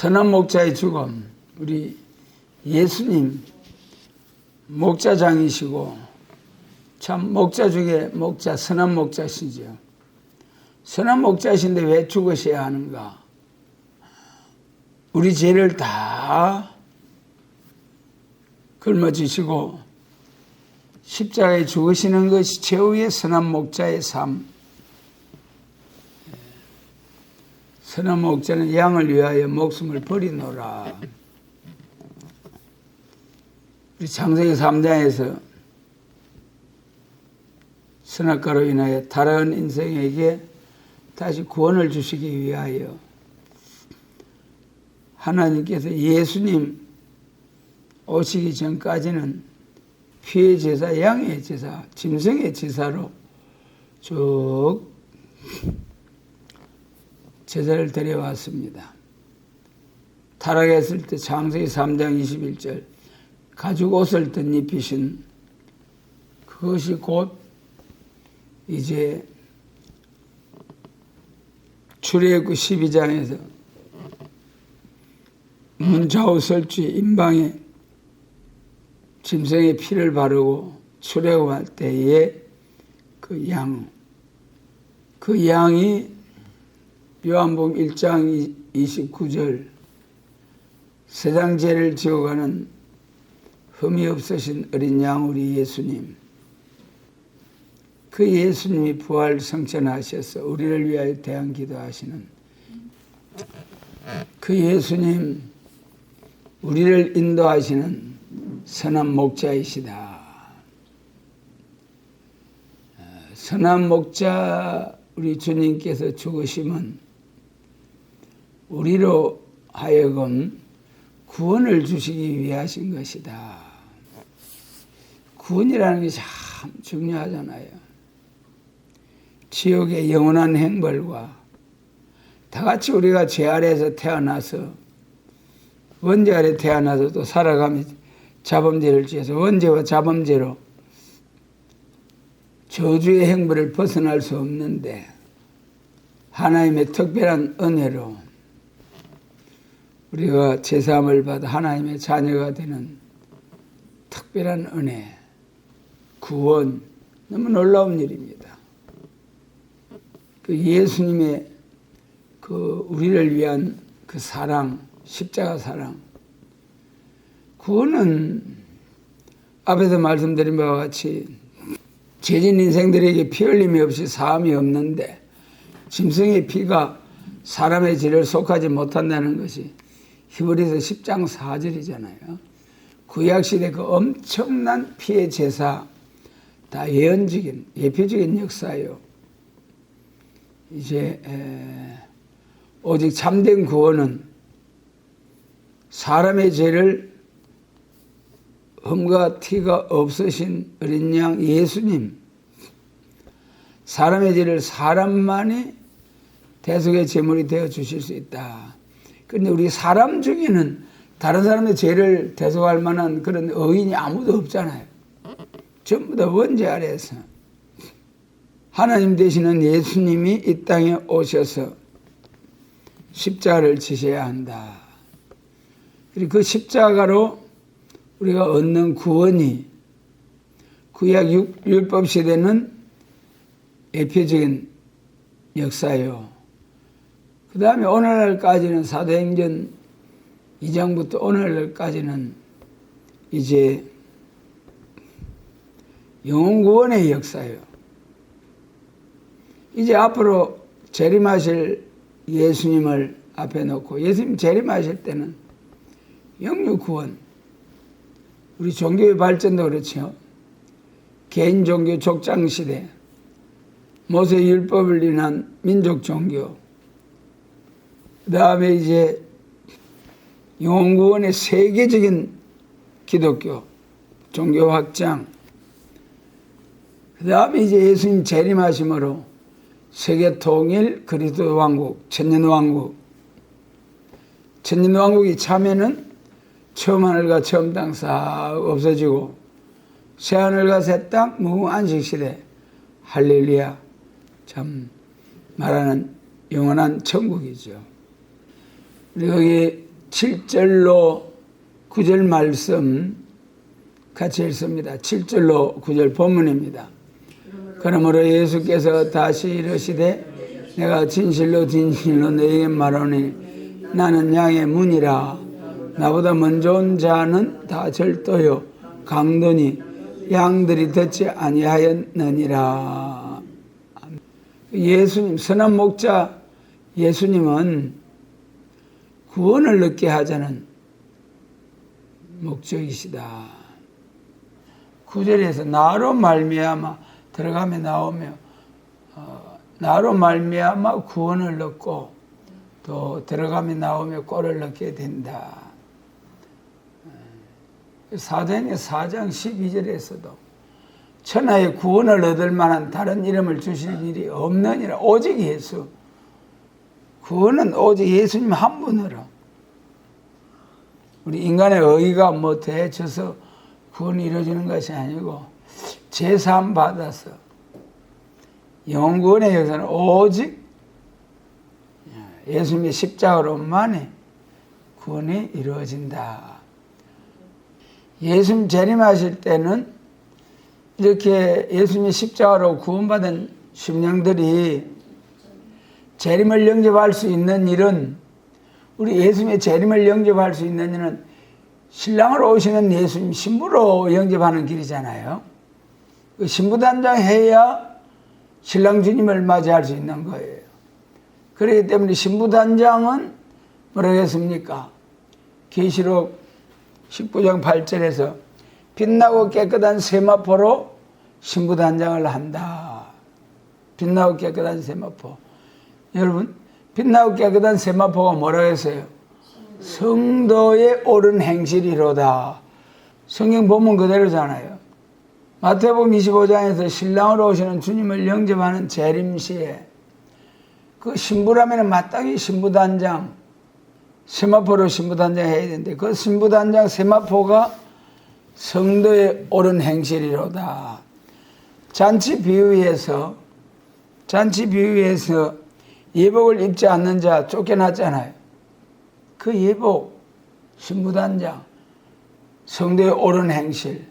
선한 목자의 죽음, 우리 예수님 목자장이시고 참 목자 중에 목자, 선한 목자시죠. 선한 목자신데 왜 죽으셔야 하는가? 우리 죄를 다 짊어지시고 십자가에 죽으시는 것이 최후의 선한 목자의 삶. 선한 목자는 양을 위하여 목숨을 버리노라. 우리 창세기 3장에서 선악과로 인하여 타락한 인생에게 다시 구원을 주시기 위하여 하나님께서 예수님 오시기 전까지는 피의 제사, 양의 제사, 짐승의 제사로 쭉 제사를 드려왔습니다. 타락했을 때 창세기 3장 21절 가죽 옷을 덧입히신 그것이 곧 이제 출애굽 12장에서 문 좌우 설주의 임방에 짐승의 피를 바르고 출애굽할 때에 그 양이 요한복음 1장 29절 세상 죄를 지어가는 흠이 없으신 어린 양 우리 예수님, 그 예수님이 부활 성천하셔서 우리를 위하여 대한 기도하시는 그 예수님, 우리를 인도하시는 선한 목자이시다. 선한 목자 우리 주님께서 죽으심은 우리로 하여금 구원을 주시기 위하신 것이다. 구원이라는 게 참 중요하잖아요. 지옥의 영원한 행벌과 다같이 우리가 죄 아래에서 태어나서 원죄 아래 태어나서 또 살아가며 자범죄를 지어서 원죄와 자범죄로 저주의 행벌을 벗어날 수 없는데 하나님의 특별한 은혜로 우리가 제사함을 받아 하나님의 자녀가 되는 특별한 은혜, 구원, 너무 놀라운 일입니다. 그 예수님의 그 우리를 위한 그 사랑, 십자가 사랑, 구원은 앞에서 말씀드린 바와 같이 죄진 인생들에게 피 흘림이 없이 사함이 없는데 짐승의 피가 사람의 죄를 속하지 못한다는 것이 히브리서 10장 4절이잖아요. 구약시대 그 엄청난 피의 제사, 다 예언적인, 예표적인 역사예요. 이제 오직 참된 구원은 사람의 죄를 흠과 티가 없으신 어린 양 예수님, 사람의 죄를 사람만이 대속의 제물이 되어 주실 수 있다. 그런데 우리 사람 중에는 다른 사람의 죄를 대속할 만한 그런 의인이 아무도 없잖아요. 전부 다 원죄 아래에서 하나님 되시는 예수님이 이 땅에 오셔서 십자가를 지셔야 한다. 그리고 그 십자가로 우리가 얻는 구원이 구약 율법 시대는 예표적인 역사예요. 그 다음에 오늘날까지는 사도행전 2장부터 오늘날까지는 이제 영혼구원의 역사예요. 이제 앞으로 재림하실 예수님을 앞에 놓고 예수님 재림하실 때는 영육구원, 우리 종교의 발전도 그렇죠. 개인 종교 족장시대, 모세 율법을 인한 민족 종교, 그 다음에 이제 영혼구원의 세계적인 기독교, 종교 확장, 그 다음에 이제 예수님 재림하심으로 세계 통일 그리스도 왕국, 천년왕국. 천년왕국이 참에는 처음 하늘과 처음 땅 싹 없어지고 새하늘과 새 땅 무궁안식시대 할렐루야, 참 말하는 영원한 천국이죠. 우리 거기 7절로 9절 말씀 같이 읽습니다. 7절로 9절 본문입니다. 그러므로 예수께서 다시 이르시되 내가 진실로 진실로 너희에게 말하노니 나는 양의 문이라. 나보다 먼저 온 자는 다 절도요 강도니 양들이 듣지 아니하였느니라. 예수님, 선한 목자 예수님은 구원을 얻게 하자는 목적이시다. 9절에서 나로 말미암아 들어가며 나오며 나로 말미암아 구원을 얻고 또 들어가며 나오며 꼴을 얻게 된다. 사도행전 4장 12절에서도 천하에 구원을 얻을 만한 다른 이름을 주실 일이 없느니라. 오직 예수. 구원은 오직 예수님 한 분으로. 우리 인간의 의의가 뭐 대해져서 구원이 이루어지는 것이 아니고 제사함 받아서 영구원의 역사는 오직 예수님의 십자가로만이 구원이 이루어진다. 예수님 재림하실 때는 이렇게 예수님의 십자가로 구원받은 심령들이 재림을 영접할 수 있는 일은, 우리 예수님의 재림을 영접할 수 있는 일은 신랑으로 오시는 예수님 신부로 영접하는 길이잖아요. 그 신부단장 해야 신랑 주님을 맞이할 수 있는 거예요. 그렇기 때문에 신부단장은 뭐라고 했습니까? 계시록 19장 8절에서 빛나고 깨끗한 세마포로 신부단장을 한다. 빛나고 깨끗한 세마포. 여러분, 빛나고 깨끗한 세마포가 뭐라고 했어요? 성도의 옳은 행실이로다. 성경 본문 그대로잖아요. 마태복음 25장에서 신랑으로 오시는 주님을 영접하는 재림시에 그 신부라면 마땅히 신부단장, 세마포로 신부단장 해야 되는데 그 신부단장 세마포가 성도의 옳은 행실이로다. 잔치 비유에서 예복을 입지 않는 자 쫓겨났잖아요. 그 예복, 신부단장, 성도의 옳은 행실.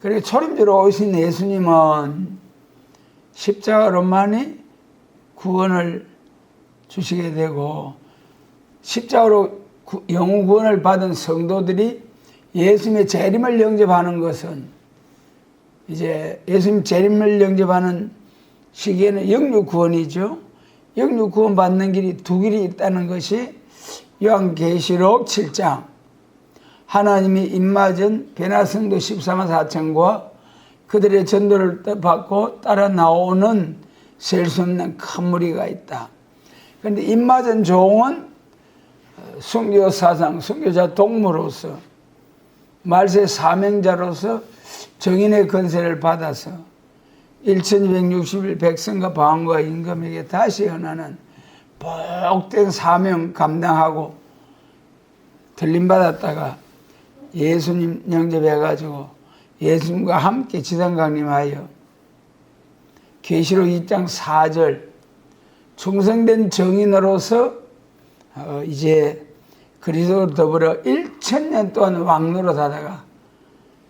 그리고 초림주로 오신 예수님은 십자가로만이 구원을 주시게 되고, 십자가로 영혼 구원을 받은 성도들이 예수님의 재림을 영접하는 것은, 이제 예수님 재림을 영접하는 시기에는 영육 구원이죠. 영육 구원 받는 길이 두 길이 있다는 것이 요한계시록 7장, 하나님이 입맞은 베나성도 14만 4천과 그들의 전도를 받고 따라 나오는 셀 수 없는 큰 무리가 있다. 그런데 입맞은 종은 순교사상, 순교자 동무로서, 말세 사명자로서 정인의 권세를 받아서 1260일 백성과 방언과 임금에게 다시 헌하는 복된 사명 감당하고 들림받았다가 예수님 영접해가지고 예수님과 함께 지상 강림하여 계시록 2장 4절 충성된 정인으로서 이제 그리스도로 더불어 1000년 동안 왕노릇 하다가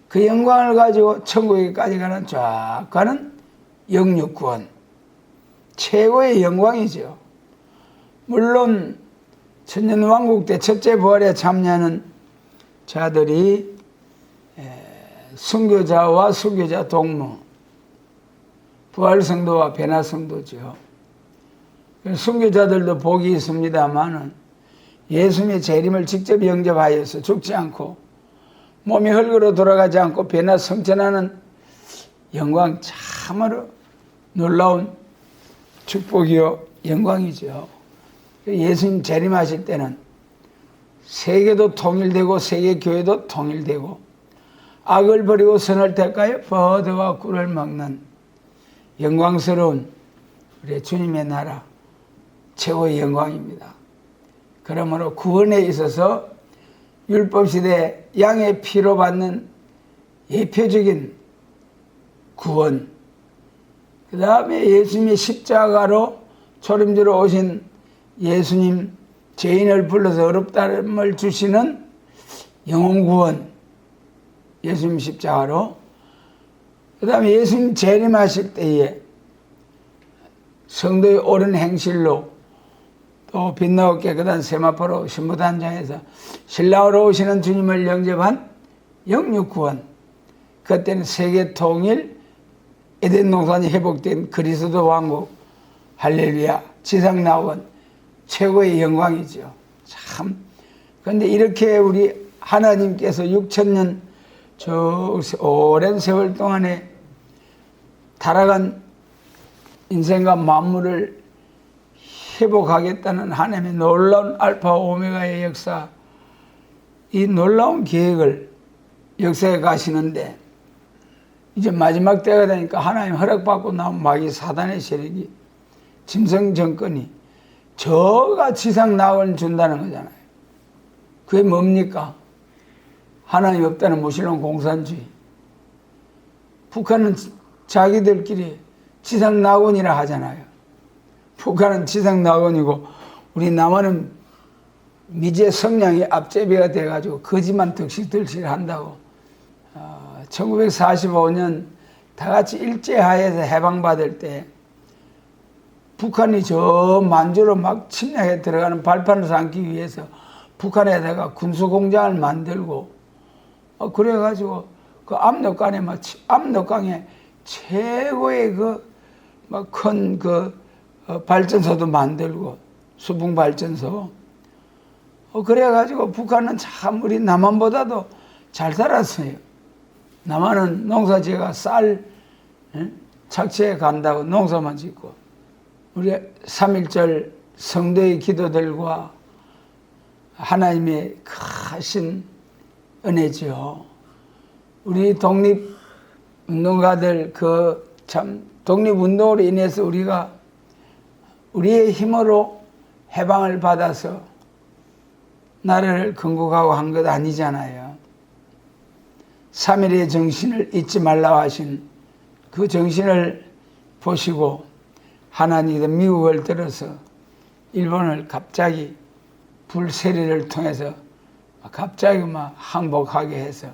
그 영광을 가지고 천국에까지 가는 쫙 가는 영육구원, 최고의 영광이죠. 물론 천년왕국 때 첫째 부활에 참여하는 자들이 순교자와 순교자 동무, 부활성도와 변화성도죠. 순교자들도 복이 있습니다마는 예수님의 재림을 직접 영접하여서 죽지 않고 몸이 흙으로 돌아가지 않고 변화 성천하는 영광, 참으로 놀라운 축복이요 영광이죠. 예수님 재림하실 때는 세계도 통일되고 세계 교회도 통일되고 악을 버리고 선을 택하여 버드와 꿀을 먹는 영광스러운 우리 주님의 나라 최고의 영광입니다. 그러므로 구원에 있어서 율법시대 양의 피로 받는 예표적인 구원, 그 다음에 예수님의 십자가로 초림주로 오신 예수님 죄인을 불러서 어렵다름을 주시는 영혼구원, 예수님 십자가로. 그 다음에 예수님 재림하실 때에 성도의 옳은 행실로 또 빛나고 깨끗한 세마포로 신부단장에서 신랑으로 오시는 주님을 영접한 영육구원. 그때는 세계 통일, 에덴 동산이 회복된 그리스도 왕국, 할렐루야, 지상 나온 최고의 영광이죠. 참. 그런데 이렇게 우리 하나님께서 6,000년 저 오랜 세월 동안에 타락한 인생과 만물을 회복하겠다는 하나님의 놀라운 알파 오메가의 역사, 이 놀라운 계획을 역사에 가시는데 이제 마지막 때가 되니까 하나님 허락받고 나온 마귀 사단의 세력이, 짐승 정권이 저가 지상 낙원을 준다는 거잖아요. 그게 뭡니까? 하나님 없다는 무신론 공산주의. 북한은 자기들끼리 지상 낙원이라 하잖아요. 북한은 지상 낙원이고 우리 남한은 미제 성량이 앞제비가 돼가지고 거지만 득실득실 한다고. 1945년 다 같이 일제하에서 해방받을 때 북한이 저 만주로 막 침략해 들어가는 발판을 삼기 위해서 북한에다가 군수공장을 만들고 그래가지고 그 압록강에 최고의 큰 발전소도 만들고 수풍 발전소. 그래가지고 북한은 참 우리 남한보다도 잘 살았어요. 남한은 농사지어가 쌀 착취해 간다고 농사만 짓고, 우리 3.1절 성도의 기도들과 하나님의 크신 은혜죠. 우리 독립운동가들 독립운동으로 인해서 우리가 우리의 힘으로 해방을 받아서 나라를 건국하고 한 것 아니잖아요. 3.1의 정신을 잊지 말라고 하신 그 정신을 보시고 하나님께서 미국을 들어서 일본을 갑자기 불세례를 통해서 갑자기 항복하게 해서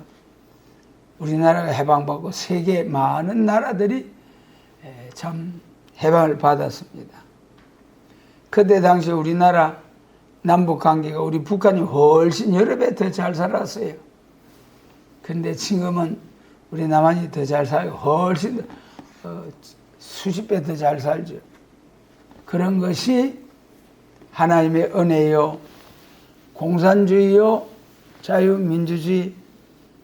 우리나라가 해방받고 세계 많은 나라들이 참 해방을 받았습니다. 그때 당시 우리나라 남북관계가 우리 북한이 훨씬 여러 배 더 잘 살았어요. 근데 지금은 우리 남한이 더 잘 살고 훨씬 수십 배 더 잘 살죠. 그런 것이 하나님의 은혜요, 공산주의요, 자유민주주의,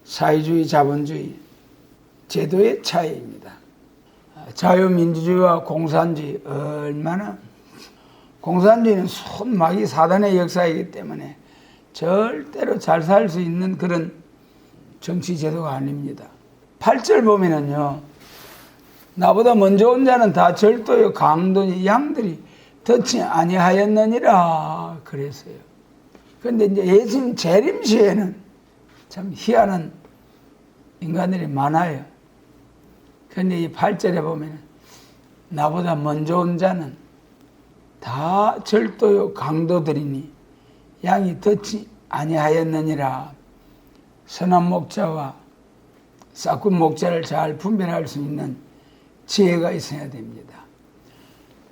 사회주의, 자본주의 제도의 차이입니다. 자유민주주의와 공산주의 얼마나, 공산주의는 손마귀 사단의 역사이기 때문에 절대로 잘 살 수 있는 그런 정치 제도가 아닙니다. 8절 보면은요, 나보다 먼저 온 자는 다 절도요 강도니 양들이 듣지 아니하였느니라 그랬어요. 그런데 이제 예수님 재림 시에는 참 희한한 인간들이 많아요. 그런데 이 8절에 보면 나보다 먼저 온 자는 다 절도요 강도들이니 양이 듣지 아니하였느니라. 선한 목자와 싹군 목자를 잘 분별할 수 있는 지혜가 있어야 됩니다.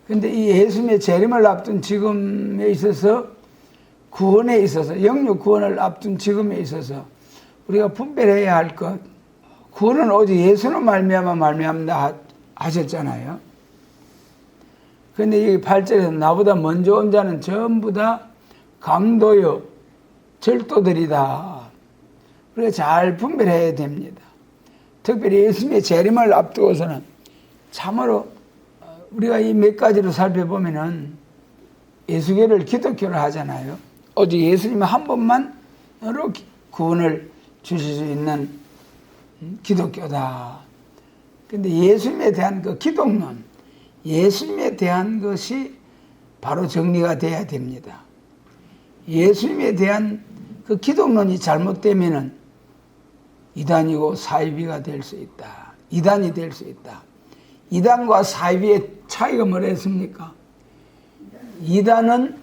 그런데 이 예수님의 재림을 앞둔 지금에 있어서, 구원에 있어서, 영육 구원을 앞둔 지금에 있어서 우리가 분별해야 할 것, 구원은 오직 예수로 말미암다 하셨잖아요. 그런데 이 8절에서 나보다 먼저 온 자는 전부 다 강도요 절도들이다. 우리가 잘 분별해야 됩니다. 특별히 예수님의 재림을 앞두고서는 참으로 우리가 이 몇 가지로 살펴보면은 예수교를 기독교를 하잖아요. 오직 예수님 한 번만으로 구원을 주실 수 있는 기독교다. 근데 예수님에 대한 그 기독론, 예수님에 대한 것이 바로 정리가 돼야 됩니다. 예수님에 대한 그 기독론이 잘못되면은 이단이고 사이비가 될 수 있다. 이단이 될 수 있다. 이단과 사이비의 차이가 뭐랬습니까? 이단은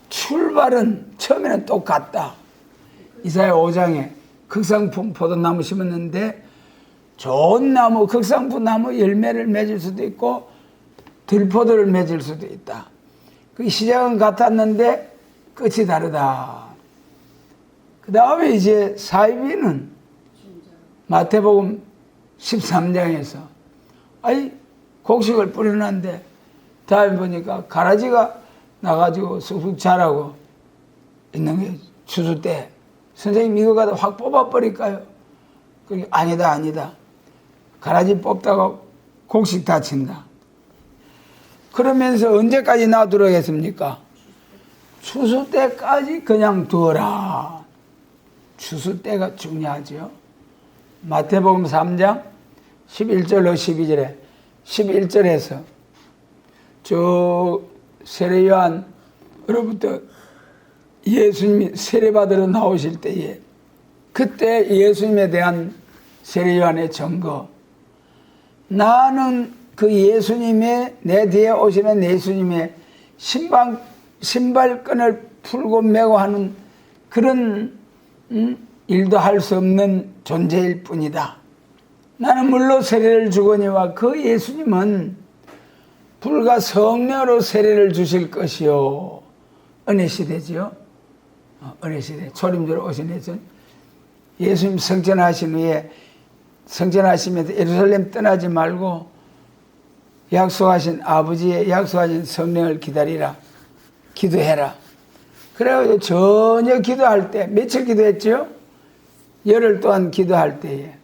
출발은 처음에는 똑같다. 이사야 5장에 극상품 포도나무 심었는데 좋은 나무, 극상품 나무 열매를 맺을 수도 있고 들포도를 맺을 수도 있다. 그 시작은 같았는데 끝이 다르다. 그 다음에 이제 사이비는 마태복음 13장에서 아이 곡식을 뿌려놨는데 다음에 보니까 가라지가 나가지고 쑥쑥 자라고 있는 게 추수 때 선생님 이거 가다 확 뽑아버릴까요? 그게 아니다. 가라지 뽑다가 곡식 다친다. 그러면서 언제까지 놔두라겠습니까? 추수 때까지 그냥 두어라. 추수 때가 중요하죠. 마태복음 3장 11절로 12절에 11절에서 저 세례요한으로부터 예수님이 세례받으러 나오실 때에 그때 예수님에 대한 세례요한의 증거, 나는 그 예수님의 내 뒤에 오시는 예수님의 신발끈을 풀고 메고 하는 그런 일도 할 수 없는 존재일 뿐이다. 나는 물로 세례를 주거니와 그 예수님은 불과 성령으로 세례를 주실 것이요. 은혜 시대지요. 은혜 시대 초림주로 오신 예수님. 예수님 성전하신 후에 성전하시면서 예루살렘 떠나지 말고 약속하신 아버지의 약속하신 성령을 기다리라. 기도해라. 그래가지고 전혀 기도할 때 며칠 기도했죠? 열흘 동안 기도할 때에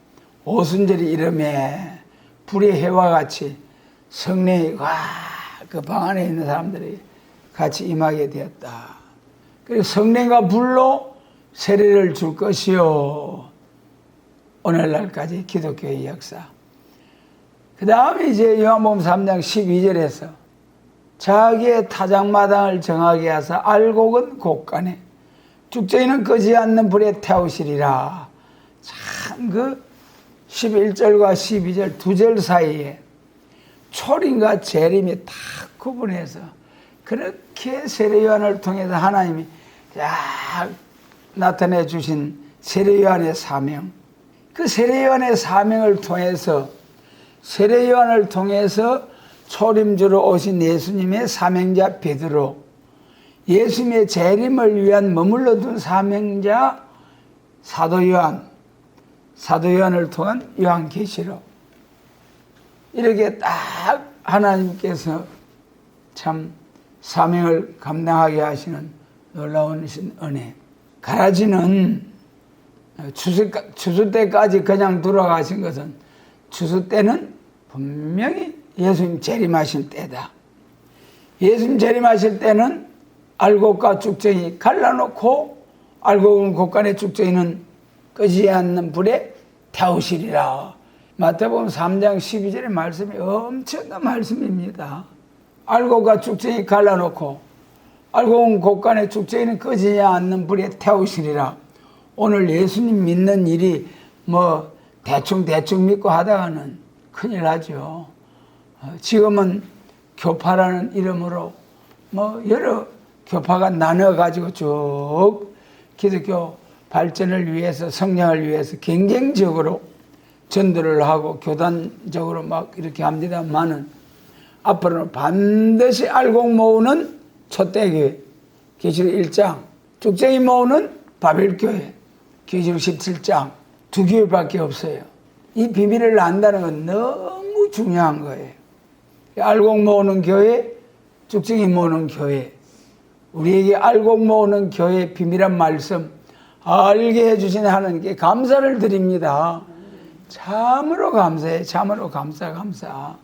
오순절이 이름에 불의 해와 같이 성령이 그 방 안에 있는 사람들이 같이 임하게 되었다. 그래서 성령과 불로 세례를 줄 것이요. 오늘날까지 기독교의 역사. 그 다음에 이제 요한복음 3장 12절에서 자기의 타작마당을 정하게 하사 알곡은 곳간에 죽정이는 끄지 않는 불에 태우시리라. 참 그 11절과 12절 두 절 사이에 초림과 재림이 딱 구분해서 그렇게 세례요한을 통해서 하나님이 딱 나타내 주신 세례요한의 사명, 그 세례요한의 사명을 통해서 세례요한을 통해서 초림주로 오신 예수님의 사명자 베드로, 예수님의 재림을 위한 머물러 둔 사명자 사도 요한을 통한 요한계시록, 이렇게 딱 하나님께서 참 사명을 감당하게 하시는 놀라운 은혜. 가라지는 추수 때까지 그냥 돌아가신 것은 추수 때는 분명히 예수님 재림하실 때다. 예수님 재림하실 때는 알곡과 쭉정이 갈라놓고 알곡은 곳간에 쭉정이는 끄지 않는 불에 태우시리라. 마태복음 3장 12절의 말씀이 엄청난 말씀입니다. 알곡과 쭉정이 갈라놓고 알곡은 곳간에 쭉정이는 끄지 않는 불에 태우시리라. 오늘 예수님 믿는 일이 뭐 대충 믿고 하다가는 큰일 나죠. 지금은 교파라는 이름으로 뭐 여러 교파가 나눠가지고 쭉 기독교 발전을 위해서 성장을 위해서 경쟁적으로 전도를 하고 교단적으로 막 이렇게 합니다만은 앞으로는 반드시 알곡 모으는 촛대교회 계시록 1장, 쭉정이 모으는 바벨교회 계시록 17장 두 교회밖에 없어요. 이 비밀을 안다는 건 너무 중요한 거예요. 알곡 모으는 교회, 쭉정이 모으는 교회, 우리에게 알곡 모으는 교회의 비밀한 말씀 알게 해주신 하나님께 감사를 드립니다. 참으로 감사해. 참으로 감사.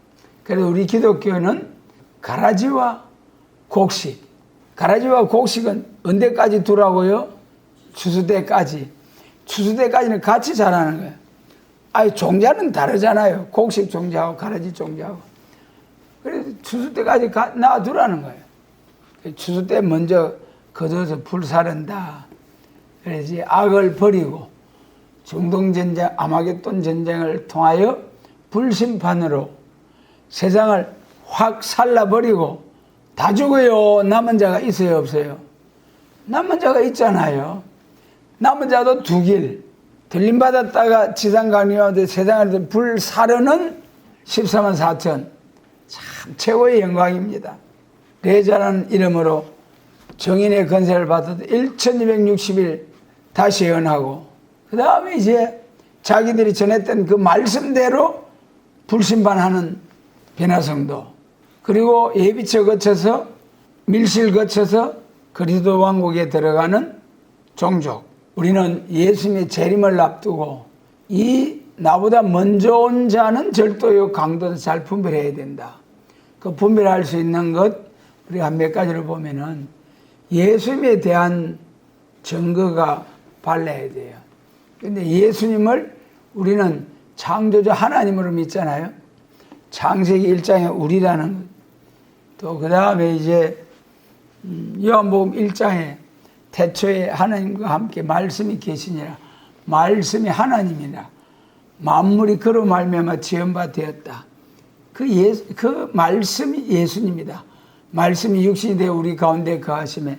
그래서 우리 기독교는 가라지와 곡식, 가라지와 곡식은 언제까지 두라고요? 추수 때까지. 추수 때까지는 같이 자라는 거예요. 아니 종자는 다르잖아요. 곡식 종자하고 가라지 종자하고. 그래서 추수 때까지 놔두라는 거예요. 추수 때 먼저 거둬서 불사른다. 그래서 악을 버리고 중동전쟁, 아마겟돈 전쟁을 통하여 불심판으로 세상을 확 살라버리고 다 죽어요. 남은 자가 있어요, 없어요? 남은 자가 있잖아요. 남은 자도 두 길. 들림받았다가 지상 강림하되 세상을 불 사르는 14만 4천. 참 최고의 영광입니다. 레자라는 이름으로 정인의 건세를 받아도 1260일 다시 예언하고, 그 다음에 이제 자기들이 전했던 그 말씀대로 불심판하는 변화성도, 그리고 예비처 거쳐서 밀실 거쳐서 그리스도 왕국에 들어가는 종족. 우리는 예수님의 재림을 앞두고 이 나보다 먼저 온 자는 절도요 강도도 잘 분별해야 된다. 그 분별할 수 있는 것 우리가 몇 가지를 보면은 예수님에 대한 증거가 발라야 돼요. 근데 예수님을 우리는 창조주 하나님으로 믿잖아요. 창세기 1장에 우리라는, 또 그 다음에 이제 요한복음 1장에 태초에 하나님과 함께 말씀이 계시니라. 말씀이 하나님이라. 만물이 그로 말미암아 지은 바 되었다. 그 말씀이 예수님이다. 말씀이 육신이 되어 우리 가운데 거하심에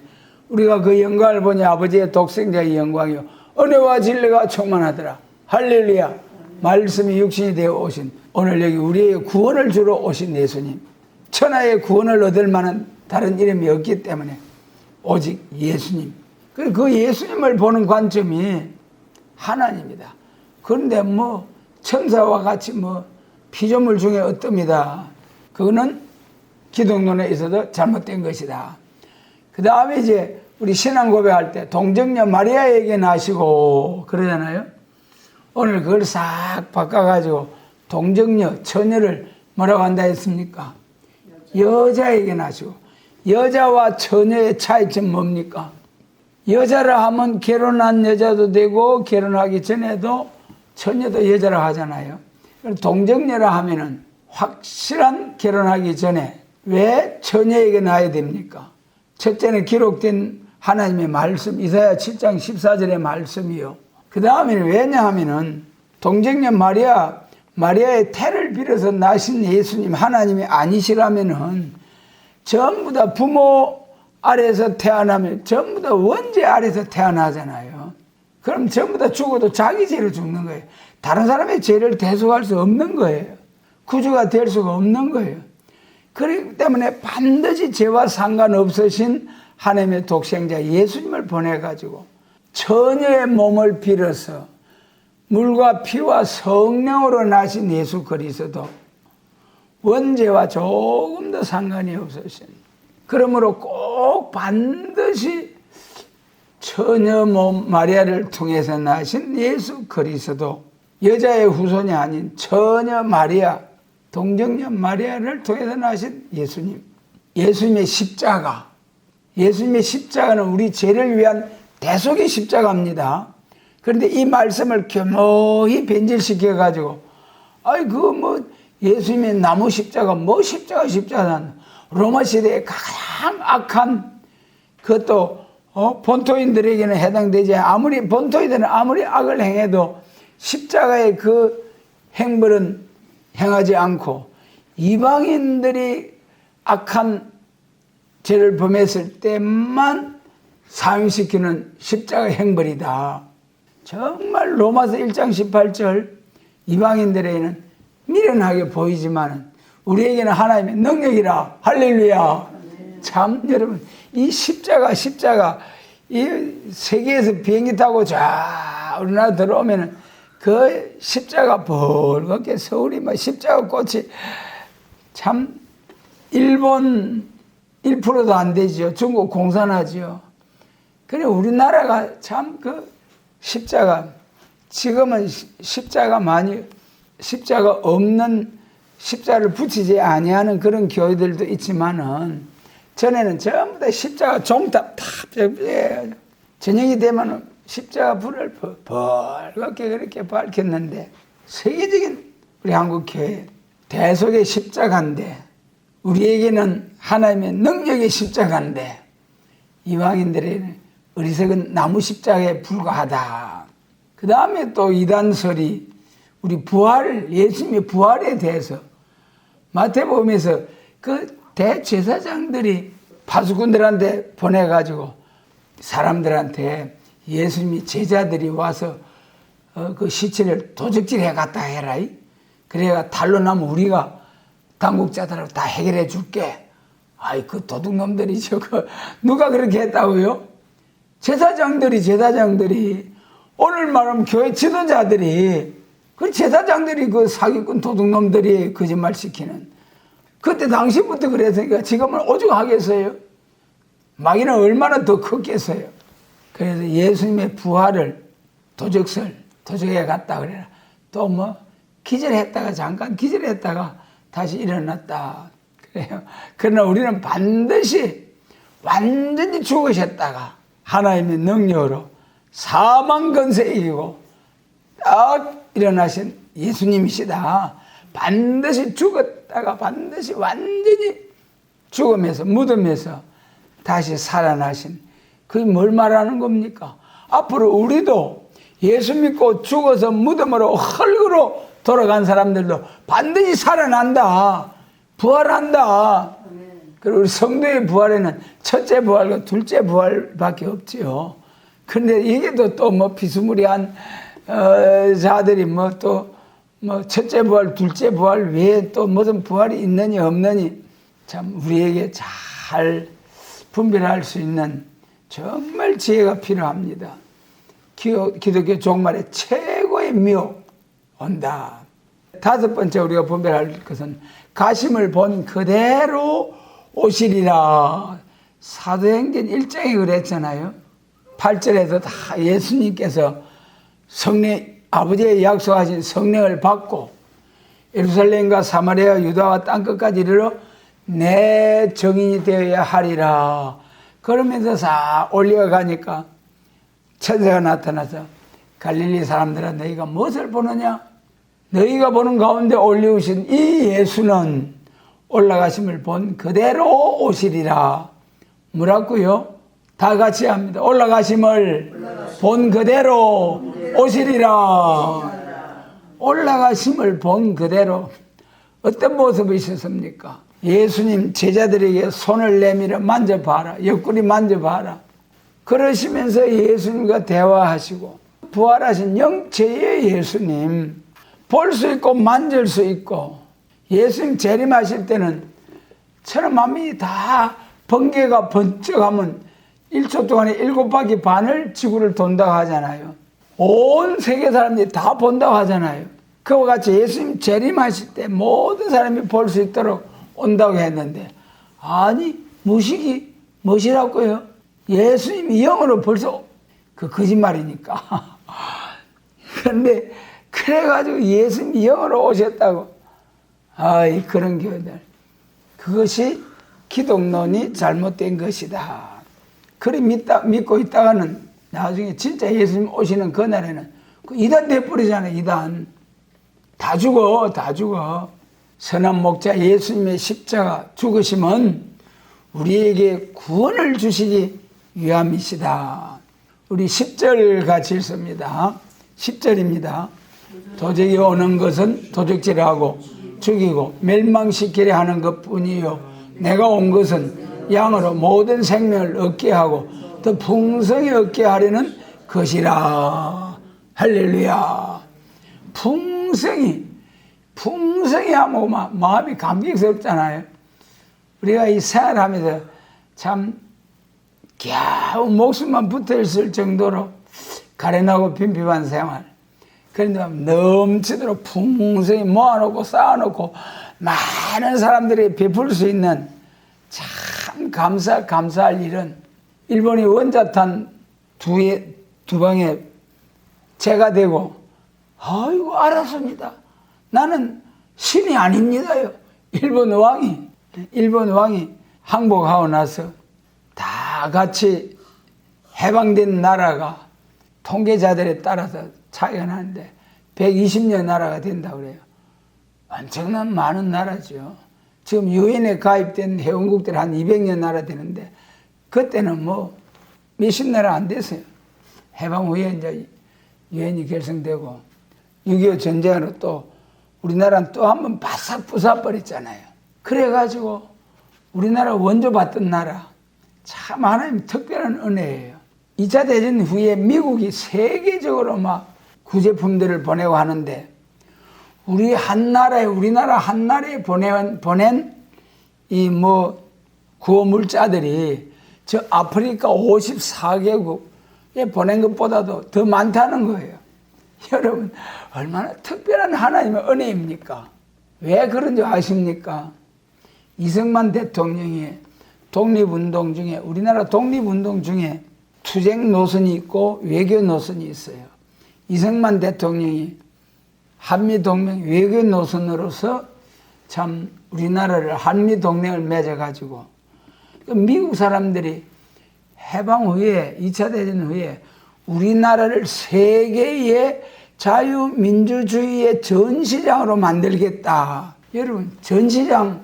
우리가 그 영광을 보니 아버지의 독생자의 영광이요 은혜와 진리가 충만하더라. 할렐루야. 말씀이 육신이 되어 오신, 오늘 여기 우리의 구원을 주러 오신 예수님, 천하의 구원을 얻을 만한 다른 이름이 없기 때문에 오직 예수님. 그 예수님을 보는 관점이 하나님이다. 그런데 뭐 천사와 같이 뭐 피조물 중에 어떻습니다. 그거는 기독론에 있어도 잘못된 것이다. 그 다음에 이제 우리 신앙 고백할 때 동정녀 마리아에게 나시고 그러잖아요. 오늘 그걸 싹 바꿔가지고 동정녀, 처녀를 뭐라고 한다 했습니까? 여자에게 나시고. 여자와 처녀의 차이점 뭡니까? 여자라 하면 결혼한 여자도 되고 결혼하기 전에도 처녀도 여자라 하잖아요. 동정녀라 하면은 확실한 결혼하기 전에 왜 처녀에게 낳아야 됩니까? 첫째는 기록된 하나님의 말씀, 이사야 7장 14절의 말씀이요. 그 다음에는 왜냐하면은 동정녀 마리아의 태를 빌어서 나신 예수님 하나님이 아니시라면은 전부 다 부모 아래에서 태어나면 전부 다 원죄 아래에서 태어나잖아요. 그럼 전부 다 죽어도 자기 죄로 죽는 거예요. 다른 사람의 죄를 대속할 수 없는 거예요. 구주가 될 수가 없는 거예요. 그렇기 때문에 반드시 죄와 상관없으신 하나님의 독생자 예수님을 보내가지고 처녀의 몸을 빌어서 물과 피와 성령으로 나신 예수 그리스도, 원죄와 조금도 상관이 없으신, 그러므로 꼭 반드시 처녀 몸 마리아를 통해서 나신 예수 그리스도, 여자의 후손이 아닌 처녀 마리아, 동정녀 마리아를 통해서 나신 예수님, 예수님의 십자가, 예수님의 십자가는 우리 죄를 위한 대속의 십자가입니다. 그런데 이 말씀을 교묘히 변질시켜가지고, 예수님의 나무 십자가, 십자가. 로마 시대에 가장 악한, 그것도, 본토인들에게는 해당되지, 본토인들은 아무리 악을 행해도 십자가의 그 행벌은 행하지 않고, 이방인들이 악한 죄를 범했을 때만 사용시키는 십자가 행벌이다. 정말 로마서 1장 18절 이방인들에게는 미련하게 보이지만 우리에게는 하나님의 능력이라. 할렐루야. 참 여러분, 이 십자가 이 세계에서 비행기 타고 자 우리나라 들어오면은 그 십자가 벌겋게 서울이 막 십자가 꽃이, 참 일본 1%도 안 되죠. 중국 공산하죠. 그래 우리나라가 참 그 십자가, 지금은 십자가 없는, 십자가를 붙이지 아니하는 그런 교회들도 있지만은 전에는 전부 다 십자가 종탑 저녁이 되면은 십자가 불을 벌겋게 그렇게 밝혔는데, 세계적인 우리 한국 교회 대속의 십자가인데, 우리에게는 하나님의 능력의 십자가인데 이방인들에게는 어리석은 나무 십자가에 불과하다. 그 다음에 또 이단설이 우리 예수님의 부활에 대해서 마태복음에서 그 대제사장들이 파수꾼들한테 보내가지고 사람들한테 예수님이 제자들이 와서 그 시체를 도적질해 갔다 해라. 그래야 탈로 나면 우리가 당국자들하고 다 해결해 줄게. 아이, 그 도둑놈들이 저거 누가 그렇게 했다고요? 제사장들이 오늘 말하면 교회 지도자들이 그 제사장들이 그 사기꾼 도둑놈들이 거짓말 시키는. 그때 당시부터 그랬으니까 지금은 오죽하겠어요? 마귀는 얼마나 더 컸겠어요? 그래서 예수님의 부활을 도적에 갔다 그래라. 또 뭐 기절했다가 잠깐 기절했다가 다시 일어났다 그래요. 그러나 우리는 반드시 완전히 죽으셨다가 하나님의 능력으로 사망 권세 이기고 딱 일어나신 예수님이시다. 반드시 죽었다가 반드시 완전히 죽으면서 무덤에서 다시 살아나신, 그게 뭘 말하는 겁니까? 앞으로 우리도 예수 믿고 죽어서 무덤으로 흙으로 돌아간 사람들도 반드시 살아난다. 부활한다. 그리고 우리 성도의 부활에는 첫째 부활과 둘째 부활밖에 없지요. 그런데 이게 또 뭐 비스무리한 자들이 뭐 또 뭐 첫째 부활, 둘째 부활 외에 또 무슨 부활이 있느니 없느니 참 우리에게 잘 분별할 수 있는 정말 지혜가 필요합니다. 기독교 종말의 최고의 미혹 온다. 다섯 번째 우리가 분별할 것은 가심을 본 그대로 오시리라. 사도행전 1장에 그랬잖아요. 8절에서 다 예수님께서 아버지의 약속하신 성령을 받고 예루살렘과 사마리아 유다와 땅끝까지 이르러 내 정인이 되어야 하리라. 그러면서 싹 올려가니까 천사가 나타나서 갈릴리 사람들아, 너희가 무엇을 보느냐? 너희가 보는 가운데 올리우신 이 예수는 올라가심을 본 그대로 오시리라. 뭐라고요? 다 같이 합니다. 올라가심을 본 그대로 오시리라. 올라가심을 본 그대로. 어떤 모습이셨습니까? 예수님 제자들에게 손을 내밀어 만져봐라. 옆구리 만져봐라. 그러시면서 예수님과 대화하시고 부활하신 영체의 예수님 볼 수 있고 만질 수 있고, 예수님 재림하실 때는 천하 만민이 다 번개가 번쩍하면 1초 동안에 7바퀴 반을 지구를 돈다고 하잖아요. 온 세계 사람들이 다 본다고 하잖아요. 그와 같이 예수님 재림하실 때 모든 사람이 볼 수 있도록 온다고 했는데, 아니 무식이 무엇이라고요? 예수님이 영으로 벌써 그 거짓말이니까. 그런데 그래가지고 예수님이 영으로 오셨다고. 아이, 그런 교회들. 그것이 기독론이 잘못된 것이다. 그리 믿고 있다가는 나중에 진짜 예수님 오시는 그날에는 그 이단 돼버리잖아요. 이단. 다 죽어. 선한 목자 예수님의 십자가 죽으심은 우리에게 구원을 주시기 위함이시다. 우리 10절 같이 읽습니다. 10절입니다. 도적이 오는 것은 도적질하고 죽이고 멸망시키려 하는 것뿐이요, 내가 온 것은 양으로 모든 생명을 얻게 하고 더 풍성히 얻게 하려는 것이라. 할렐루야. 풍성히 하면 마음이 감격스럽잖아요. 우리가 이 생활하면서 참 겨우 목숨만 붙어있을 정도로 가련하고 빈핍한 생활, 그런데 넘치도록 풍성히 모아놓고 쌓아놓고 많은 사람들이 베풀 수 있는 참 감사할 일은, 일본이 원자탄 두 방에 제가 되고, 아이고 알았습니다. 나는 신이 아닙니다요. 일본 왕이 항복하고 나서 다 같이 해방된 나라가 통계자들에 따라서 차이가 나는데 120년 나라가 된다고 그래요. 엄청난 많은 나라죠. 지금 유엔에 가입된 회원국들이 한 200년 나라 되는데, 그때는 뭐 몇십 나라 안 됐어요. 해방 후에 이제 유엔이 결성되고 6.25 전쟁으로 또 우리나라는 또 한 번 바싹 부숴버렸잖아요. 그래가지고 우리나라 원조 받던 나라, 참 하나님 특별한 은혜예요. 2차 대전 후에 미국이 세계적으로 막 구제품들을 보내고 하는데 우리나라 한 나라에 보낸 이 뭐 구호물자들이 저 아프리카 54개국에 보낸 것보다도 더 많다는 거예요. 여러분, 얼마나 특별한 하나님의 은혜입니까? 왜 그런지 아십니까? 이승만 대통령이 독립운동 중에, 우리나라 독립운동 중에 투쟁 노선이 있고 외교 노선이 있어요. 이승만 대통령이 한미동맹 외교 노선으로서 참 우리나라를 한미동맹을 맺어가지고 미국 사람들이 해방 후에 2차 대전 후에 우리나라를 세계의 자유민주주의의 전시장으로 만들겠다. 여러분, 전시장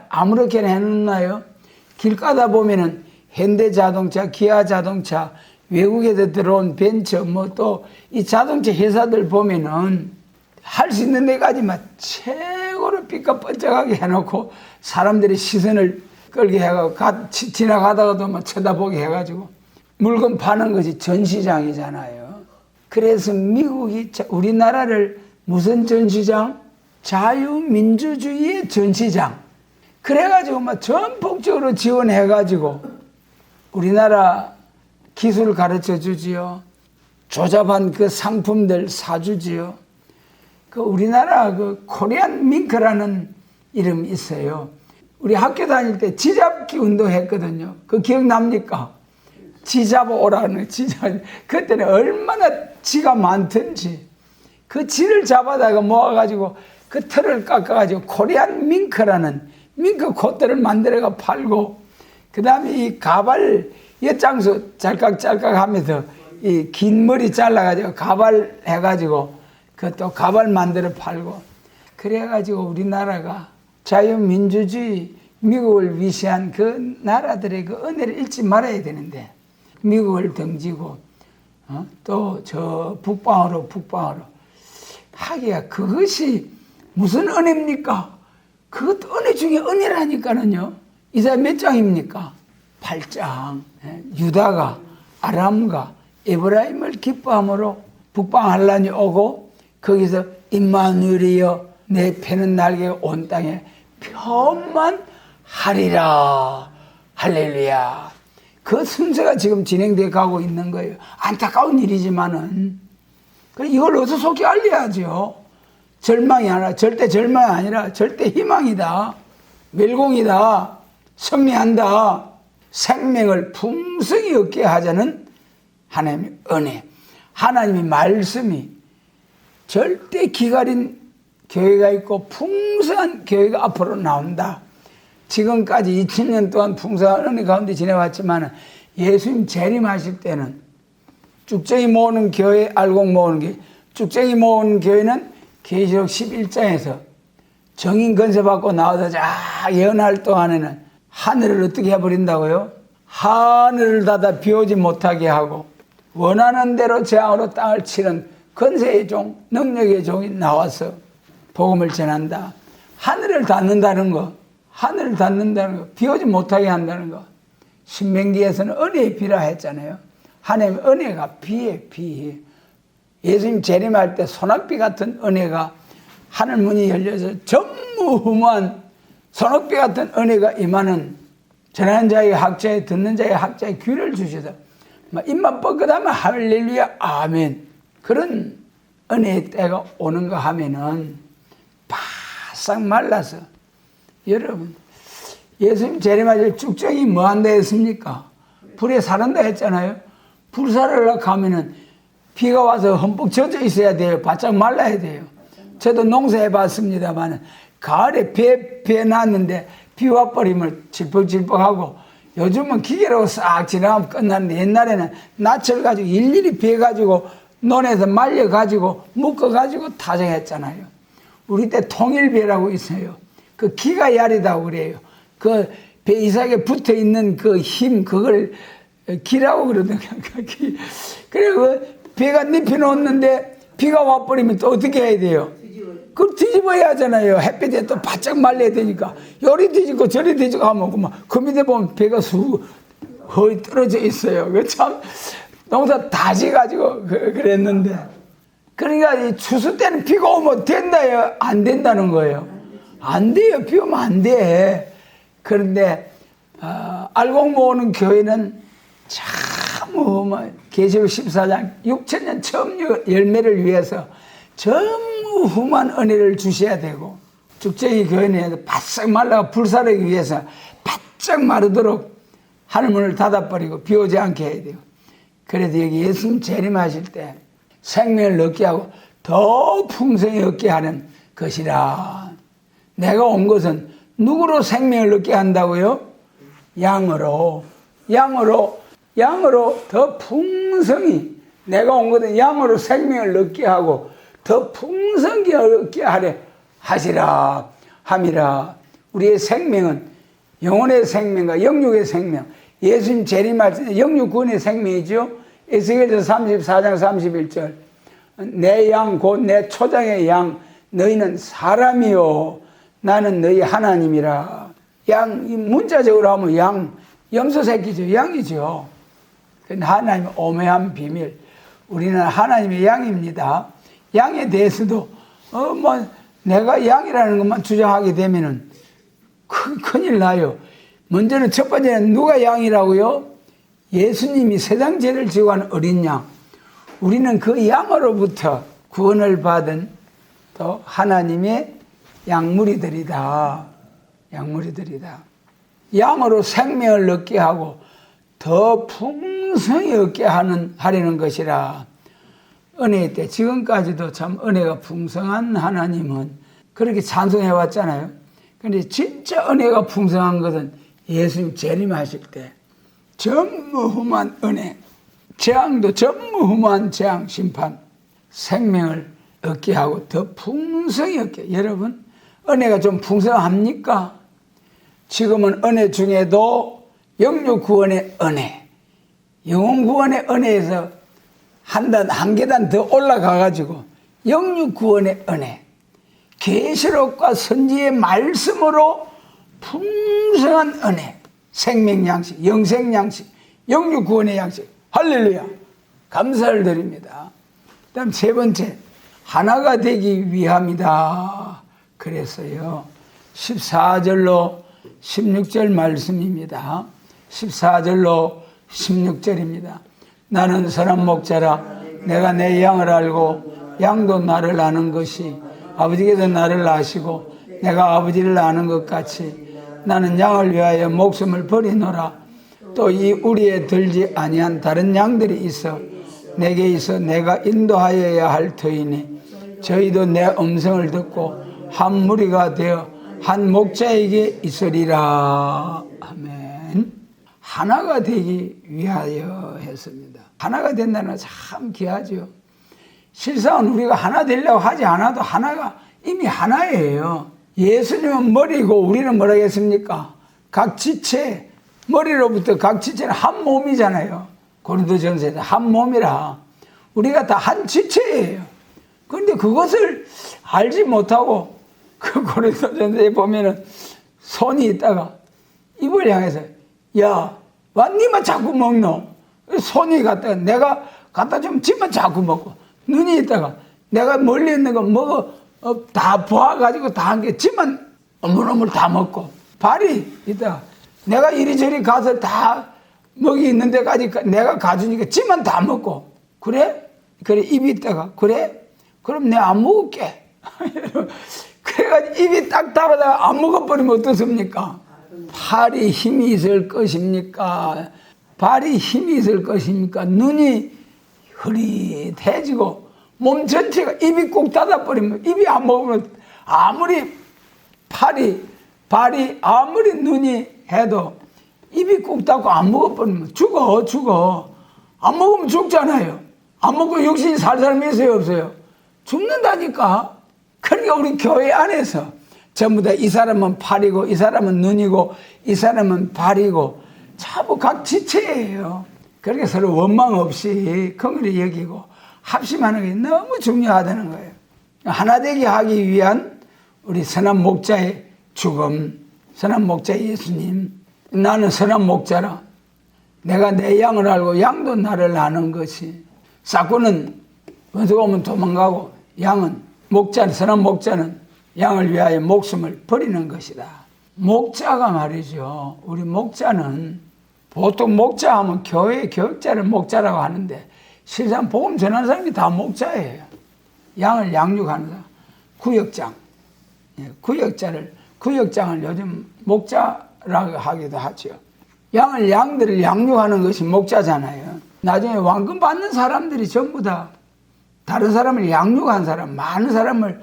아무렇게나 해놓나요? 길 가다 보면은 현대자동차, 기아자동차, 외국에서 들어온 벤처, 뭐 또 이 자동차 회사들 보면은 할 수 있는 데까지만 최고로 삐까뻔쩍하게 해놓고 사람들의 시선을 끌게 해가지고 지나가다가도 막 쳐다보게 해가지고 물건 파는 것이 전시장이잖아요. 그래서 미국이 우리나라를 무슨 전시장? 자유민주주의의 전시장. 그래가지고 막 전폭적으로 지원해가지고 우리나라 기술 가르쳐 주지요. 조잡한 그 상품들 사주지요. 그 우리나라 그 코리안 밍크라는 이름이 있어요. 우리 학교 다닐 때 지잡기 운동 했거든요. 그 기억납니까? 지잡아 오라는 지잡. 그때는 얼마나 지가 많든지 그 지를 잡아다가 모아가지고 그 털을 깎아가지고 코리안 밍크라는 밍크 콧대를 만들어가 팔고, 그 다음에 이 가발 엿장수 짤깍짤깍 하면서 이 긴 머리 잘라가지고 가발 해가지고 그 또 가발 만들어 팔고, 그래가지고 우리나라가 자유민주주의 미국을 위시한 그 나라들의 그 은혜를 잊지 말아야 되는데 미국을 등지고 또 저 북방으로 하기야 그것이 무슨 은혜입니까? 그것도 은혜 중에 은혜라니까는요. 이사야 몇 장입니까? 8장. 유다가 아람과 에브라임을 기뻐함으로 북방 환란이 오고 거기서 임마누엘이여 내 패는 날개가 온 땅에 편만하리라. 할렐루야. 그 순서가 지금 진행돼 가고 있는 거예요. 안타까운 일이지만은 이걸 어디서 속히 알려야죠. 절망이 아니라, 절대 절망이 아니라 절대 희망이다. 멸공이다. 승리한다. 생명을 풍성히 얻게 하자는 하나님의 은혜. 하나님의 말씀이 절대 기가린 교회가 있고 풍성한 교회가 앞으로 나온다. 지금까지 2000년 동안 풍성한 은혜 가운데 지내왔지만 예수님 재림하실 때는 쭉쟁이 모으는 교회, 알곡 모으는 교회. 쭉쟁이 모으는 교회는 계시록 11장에서 정인 건설받고 나와서 예언할 동안에는 하늘을 어떻게 해버린다고요? 하늘을 닫아 비오지 못하게 하고 원하는 대로 재앙으로 땅을 치는 건세의 종, 능력의 종이 나와서 복음을 전한다. 하늘을 닫는다는 거, 비오지 못하게 한다는 거. 신명기에서는 은혜의 비라 했잖아요. 하나님의 은혜가 비에. 예수님 재림할 때 소낙비 같은 은혜가 하늘 문이 열려서 전무후무한 소낙비 같은 은혜가 임하는 전하는 자의 학자에 듣는 자의 학자의 귀를 주셔서 입만 뻗거하면 할렐루야 아멘. 그런 은혜의 때가 오는가 하면은 바싹 말라서, 여러분 예수님 재림하실 쭉정이 뭐 한다 했습니까? 불에 사른다 했잖아요. 불사르러 가면은 비가 와서 흠뻑 젖어 있어야 돼요. 바짝 말라야 돼요. 저도 농사해 봤습니다만 가을에 배 났는데 비 와버리면 질퍽질퍽하고, 요즘은 기계로 싹 지나가면 끝나는데 옛날에는 낯을 가지고 일일이 배 가지고 논에서 말려 가지고 묶어 가지고 타정했잖아요. 우리 때 통일배라고 있어요. 그 기가 야리다고 그래요. 그 배 이삭에 붙어 있는 그 힘, 그걸 기라고 그러더라고요. 그리고 배가 늪이 놓는데 비가 와버리면 또 어떻게 해야 돼요? 그걸 뒤집어야 하잖아요. 햇빛에 또 바짝 말려야 되니까. 요리 뒤집고 저리 뒤집고 하면 그 밑에 보면 배가 거의 떨어져 있어요. 그 참 농사 다 지가지고 그랬는데, 그러니까 이 추수 때는 비가 오면 된다요, 안 된다는 거예요. 안 돼요. 비 오면 안 돼. 그런데 알곡 모으는 교회는 참 계시록 14장 6,000년 처음 열매를 위해서 전무후무한 은혜를 주셔야 되고, 죽정이 교회는 바싹 말라가 불사르기 위해서 바짝 마르도록 하늘문을 닫아버리고 비 오지 않게 해야 돼요. 그래도 여기 예수님 재림하실 때 생명을 얻게 하고 더 풍성히 얻게 하는 것이라. 내가 온 것은 누구로 생명을 얻게 한다고요? 양으로 더 풍성히. 내가 온 것은 양으로 생명을 얻게 하고 더 풍성히 얻게 하려 하시라 함이라. 우리의 생명은 영혼의 생명과 영육의 생명, 예수님 재림할 때 영육 구원의 생명이죠. 에스겔서 34장 31절, 내 양 곧 내 초장의 양 너희는 사람이요 나는 너희 하나님이라. 양, 문자적으로 하면 양, 염소 새끼죠. 양이죠. 하나님의 오묘한 비밀. 우리는 하나님의 양입니다. 양에 대해서도 내가 양이라는 것만 주장하게 되면은 큰일 나요. 먼저는 첫 번째는 누가 양이라고요? 예수님이 세상 죄를 지고 한 어린 양. 우리는 그 양으로부터 구원을 받은 또 하나님의 양무리들이다. 양으로 생명을 얻게 하고 더 풍성히 얻게 하려는 것이라. 은혜의 때 지금까지도 참 은혜가 풍성한 하나님은 그렇게 찬송해 왔잖아요. 그런데 진짜 은혜가 풍성한 것은 예수님 재림하실 때 전무후무한 은혜, 재앙도 전무후무한 재앙 심판, 생명을 얻게 하고 더 풍성히 얻게. 여러분, 은혜가 좀 풍성합니까? 지금은 은혜 중에도 영육 구원의 은혜, 영혼 구원의 은혜에서 한 계단 더 올라가가지고 영육 구원의 은혜, 계시록과 선지의 말씀으로 풍성한 은혜, 생명 양식, 영생 양식, 영육 구원의 양식. 할렐루야! 감사를 드립니다. 그 다음 세 번째, 하나가 되기 위함이다. 그랬어요. 14절로 16절 말씀입니다. 14절로 16절입니다. 나는 선한 목자라. 내가 내 양을 알고 양도 나를 아는 것이 아버지께서 나를 아시고 내가 아버지를 아는 것 같이 나는 양을 위하여 목숨을 버리노라. 또 이 우리에 들지 아니한 다른 양들이 있어 내게 있어 내가 인도하여야 할 터이니 저희도 내 음성을 듣고 한 무리가 되어 한 목자에게 있으리라. 아멘. 하나가 되기 위하여 했습니다. 하나가 된다는 건 참 귀하죠. 실상은 우리가 하나 되려고 하지 않아도 하나가 이미 하나예요. 예수님은 머리고 우리는 뭐라 했습니까? 각 지체, 머리로부터 각 지체는 한 몸이잖아요. 고린도전서에 한 몸이라. 우리가 다 한 지체예요. 그런데 그것을 알지 못하고 그 고린도전서에 보면은 손이 있다가 입을 향해서 야, 와 니만 자꾸 먹노? 손이 갔다가 내가 갖다 주면 지만 자꾸 먹고, 눈이 있다가 내가 멀리 있는 거 먹어 다 보아가지고 다 한 게 지만 어물어물 다 먹고, 발이 있다가 내가 이리저리 가서 다 먹이 있는 데까지 내가 가주니까 지만 다 먹고, 그래? 입이 있다가 그래? 그럼 내가 안 먹을게. 그래가지고 입이 딱 닫아다가 안 먹어버리면 어떻습니까? 팔이 힘이 있을 것입니까? 발이 힘이 있을 것입니까? 눈이 흐릿해지고 몸 전체가 입이 꼭 닫아버리면, 입이 안 먹으면 아무리 발이 아무리 눈이 해도 입이 꼭 닫고 안 먹어버리면 죽어. 안 먹으면 죽잖아요. 안 먹고 육신이 살 사람이 있어요, 없어요? 죽는다니까. 그러니까 우리 교회 안에서 전부 다 이 사람은 팔이고 이 사람은 눈이고 이 사람은 발이고 전부 각 지체예요. 그러니까 서로 원망 없이 긍휼히 여기고 합심하는 게 너무 중요하다는 거예요. 하나 되게 하기 위한 우리 선한 목자의 죽음, 선한 목자 예수님. 나는 선한 목자라. 내가 내 양을 알고 양도 나를 아는 것이. 싹구는 원수가 오면 도망가고 양은 선한 목자는 양을 위하여 목숨을 버리는 것이다. 목자가 말이죠. 우리 목자는 보통 목자 하면 교회 교육자를 목자라고 하는데 실상 복음 전하는 사람이 다 목자예요. 양을 양육하는 사람. 구역장. 구역장을 요즘 목자라고 하기도 하죠. 양들을 양육하는 것이 목자잖아요. 나중에 왕금 받는 사람들이 전부 다 다른 사람을 양육한 사람, 많은 사람을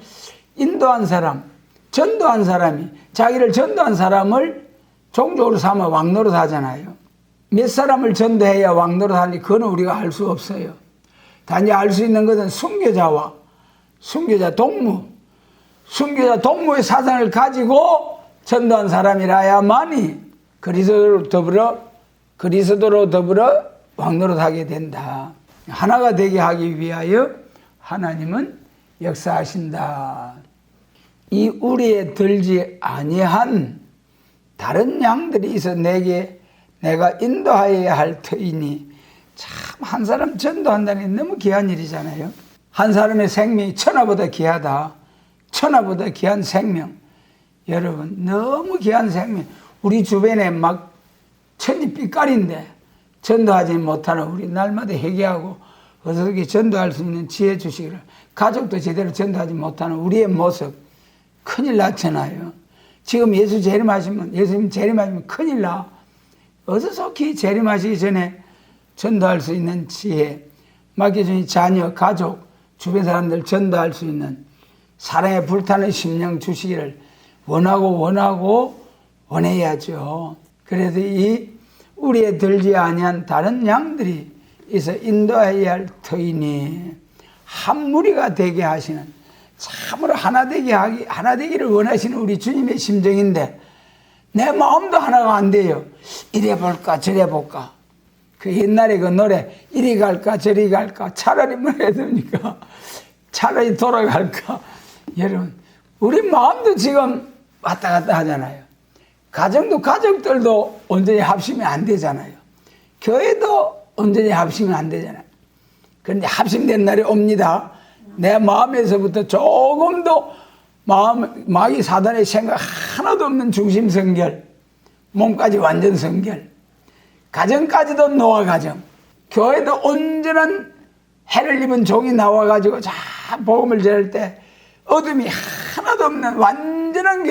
인도한 사람, 전도한 사람이 자기를 전도한 사람을 종족으로 삼아 왕노릇 하잖아요. 몇 사람을 전도해야 왕노릇 하니 그건 우리가 알 수 없어요. 단지 알 수 있는 것은 순교자 동무의 사상을 가지고 전도한 사람이라야만이 그리스도로 더불어 왕노릇하게 된다. 하나가 되게 하기 위하여 하나님은 역사하신다. 이 우리에 들지 아니한 다른 양들이 있어 내가 인도하여야 할 터이니. 참 한 사람 전도한다는 게 너무 귀한 일이잖아요. 한 사람의 생명이 천하보다 귀하다. 천하보다 귀한 생명. 여러분 너무 귀한 생명. 우리 주변에 막 천지빛깔인데 전도하지 못하는 우리 날마다 회개하고 어떻게 전도할 수 있는 지혜 주시기를. 가족도 제대로 전도하지 못하는 우리의 모습 큰일 났잖아요. 지금 예수님 재림하시면 큰일 나. 어서 속히 재림하시기 전에 전도할 수 있는 지혜, 맡겨주신 자녀, 가족, 주변 사람들 전도할 수 있는 사랑에 불타는 심령 주시기를 원해야죠. 그래서 이 우리에 들지 아니한 다른 양들이 있어 인도해야 할 터이니 한 무리가 되게 하시는, 참으로 하나 되기를 원하시는 우리 주님의 심정인데 내 마음도 하나가 안 돼요. 이래 볼까 저래 볼까. 그 옛날에 그 노래 이리 갈까 저리 갈까 차라리 뭐 해야 됩니까? 차라리 돌아갈까. 여러분 우리 마음도 지금 왔다 갔다 하잖아요. 가족들도 온전히 합심이 안 되잖아요. 교회도 온전히 합심이 안 되잖아요. 그런데 합심된 날이 옵니다. 내 마음에서부터 조금도 마귀 사단의 생각 하나도 없는 중심 성결, 몸까지 완전 성결, 가정까지도 노아 가정, 교회도 온전한 해를 입은 종이 나와가지고 자 복음을 전할 때 어둠이 하나도 없는 완전한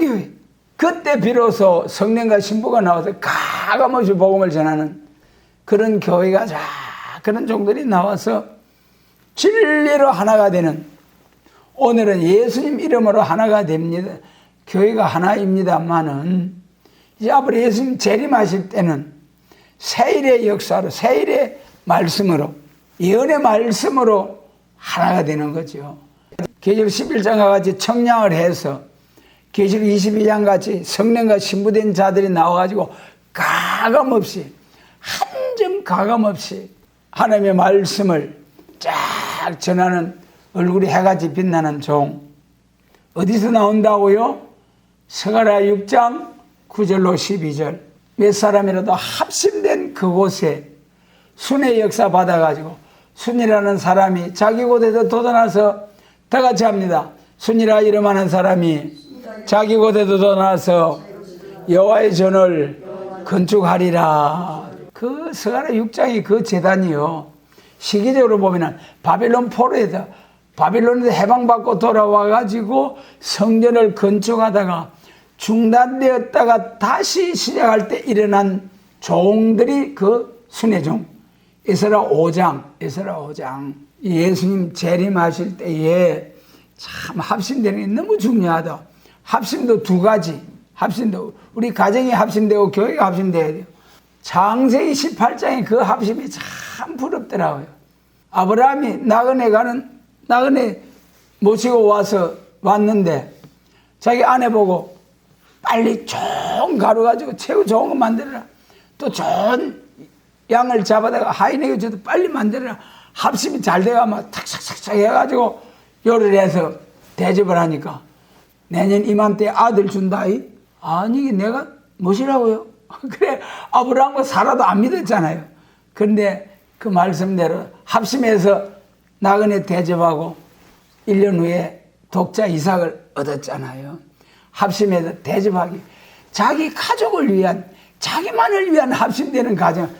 교회. 그때 비로소 성령과 신부가 나와서 가감없이 복음을 전하는 그런 교회가 그런 종들이 나와서 진리로 하나가 되는, 오늘은 예수님 이름으로 하나가 됩니다. 교회가 하나입니다만은 이제 앞으로 예수님 재림하실 때는 세일의 역사로, 세일의 말씀으로, 예언의 말씀으로 하나가 되는 거죠. 계시록 11장과 같이 청량을 해서 계시록 22장 같이 성령과 신부된 자들이 나와가지고 가감없이, 한 점 가감없이 하나님의 말씀을 쫙 전하는 얼굴이 해같이 빛나는 종. 어디서 나온다고요? 스가랴 6장 9절로 12절. 몇 사람이라도 합심된 그곳에 순의 역사 받아가지고 순이라는 사람이 자기 곳에서 돋아나서 다 같이 합니다. 순이라 이름하는 사람이 자기 곳에서 돋아나서 여호와의 전을 건축하리라. 그 스가랴 6장이 그 제단이요. 시기적으로 보면은 바빌론에서 해방받고 돌아와가지고 성전을 건축하다가 중단되었다가 다시 시작할 때 일어난 종들이 그 순회종. 에스라 5장. 예수님 재림하실 때에 참 합심되는 게 너무 중요하다. 합심도 두 가지. 우리 가정이 합심되고 교회가 합심돼야 돼요. 창세기 18장에 그 합심이 참 부럽더라고요. 아브라함이 나그네 모시고 왔는데 자기 아내 보고 빨리 좋은 가루 가지고 최고 좋은 거 만들어라. 또 좋은 양을 잡아다가 하인에게 줘도 빨리 만들어라. 합심이 잘 돼가면 탁탁탁탁 해가지고 요리를 해서 대접을 하니까 내년 이맘때 아들 준다. 아니 내가 뭐시라고요? 그래 아브라함과 사라도 안 믿었잖아요. 그런데 그 말씀대로 합심해서 나그네 대접하고 1년 후에 독자 이삭을 얻었잖아요. 합심해서 대접하기, 자기 가족을 위한, 자기만을 위한 합심되는 가정,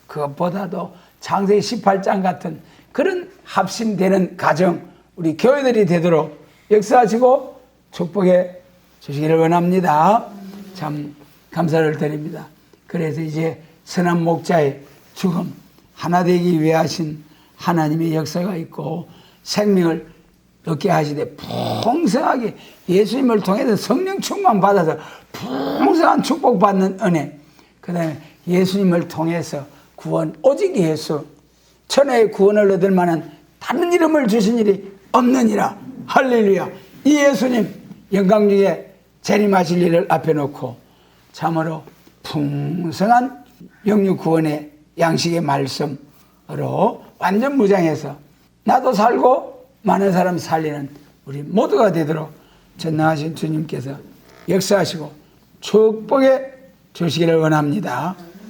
그것보다도 창세기 18장 같은 그런 합심되는 가정, 우리 교회들이 되도록 역사하시고 축복해 주시기를 원합니다. 참 감사를 드립니다. 그래서 이제 선한 목자의 죽음, 하나 되기 위해 하신 하나님의 역사가 있고, 생명을 얻게 하시되 풍성하게 예수님을 통해서 성령 충만 받아서 풍성한 축복받는 은혜, 그 다음에 예수님을 통해서 구원, 오직 예수, 천하의 구원을 얻을 만한 다른 이름을 주신 일이 없느니라. 할렐루야. 이 예수님 영광 중에 재림하실 일을 앞에 놓고 참으로 풍성한 영육 구원의 양식의 말씀으로 완전 무장해서 나도 살고 많은 사람 살리는 우리 모두가 되도록 전능하신 주님께서 역사하시고 축복해 주시기를 원합니다.